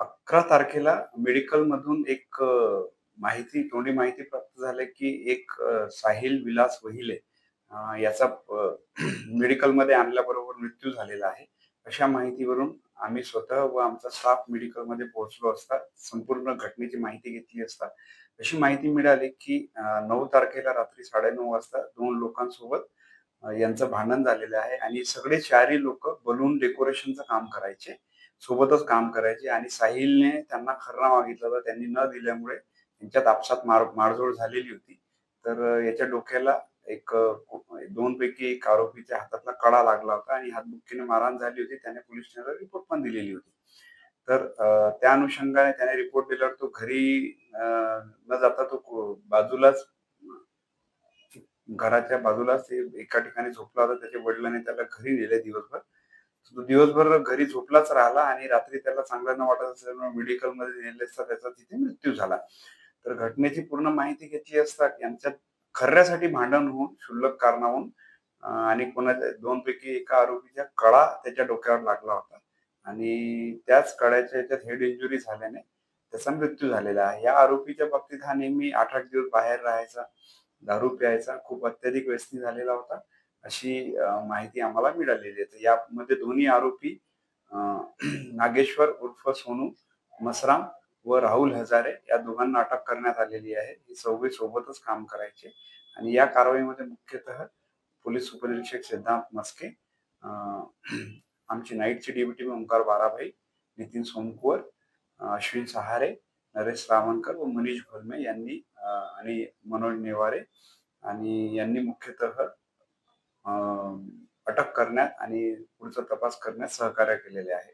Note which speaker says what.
Speaker 1: 11 तारखेला मेडिकलमधून एक तोंडी माहिती प्राप्त झाली, की एक साहिल विलास वहिले याचा मेडिकलमध्ये आणल्याबरोबर मृत्यू झालेला आहे. अशा माहितीवरून आम्ही स्वतः व आमचा स्टाफ मेडिकलमध्ये पोहोचलो असता संपूर्ण घटनेची माहिती घेतली असता, अशी माहिती मिळाली, की 9 तारखेला रात्री 9:30 वाजता 2 लोकांसोबत यांचं भांडण झालेलं आहे आणि सगळे 4ही लोकं बलून डेकोरेशनचं काम करायचे. सोबतच काम करायचे आणि साहिलने त्यांना खर्रा मागितला होता. त्यांनी न दिल्यामुळे त्यांच्यात आपसात मारझोड झालेली होती. तर याच्या डोक्याला एक 2 पैकी एक आरोपीच्या हातातला कडा लागला होता आणि हातबुक्कीने मारहाण झाली होती. त्याने पोलीस स्टेशनला रिपोर्ट पण दिलेली होती. तर त्या अनुषंगाने त्याने रिपोर्ट दिल्यावर तो घरी न जाता तो बाजूलाच घराच्या बाजूलाच ते एका ठिकाणी झोपला होता. त्याच्या वडिलांनी त्याला घरी नेले दिवसभर. तो दिवसभर घरी झोपलाच राहिला आणि रात्री त्याला चांगलं न वाटत असल्यामुळे मेडिकलमध्ये नेले असता त्याचा तिथे मृत्यू झाला. तर घटनेची पूर्ण माहिती घेतली असता यांच्यात खर्ऱ्यासाठी भांडण होऊन क्षुल्लक कारणावरून आणि कोणाच्या 2 पैकी एका आरोपीच्या कडा त्याच्या डोक्यावर लागला होता आणि त्याच कड्याच्या ह्याच्यात हेड इंजुरी झाल्याने त्याचा मृत्यू झालेला आहे. या आरोपीच्या बाबतीत हा नेहमी 8-8 दिवस बाहेर राहायचा, दारू प्यायचा, खूप अत्याधिक व्यसनी झालेला होता. अशी माहिती आम्हाला मिळालेली आहे. तर यामध्ये दोन्ही आरोपी अ, नागेश्वर उर्फ सोनू मसराम व राहुल हजारे या दोघांना अटक करण्यात आलेली आहे. हे चौघे सोबतच काम करायचे आणि या कारवाईमध्ये मुख्यतः पोलीस उपनिरीक्षक सिद्धांत मस्के, अ, आमचे नाईटचे डेप्युटी ओंकार बाराभाई, नितीन सोमकुवर, अश्विन सहारे, नरेश रावणकर व मनीष घोलमे यांनी आणि मनोज नेवारे आणि यांनी मुख्यतः अ, अटक करण्यात आणि पुढचा तपास करण्यात सहकार्य केलेले आहे.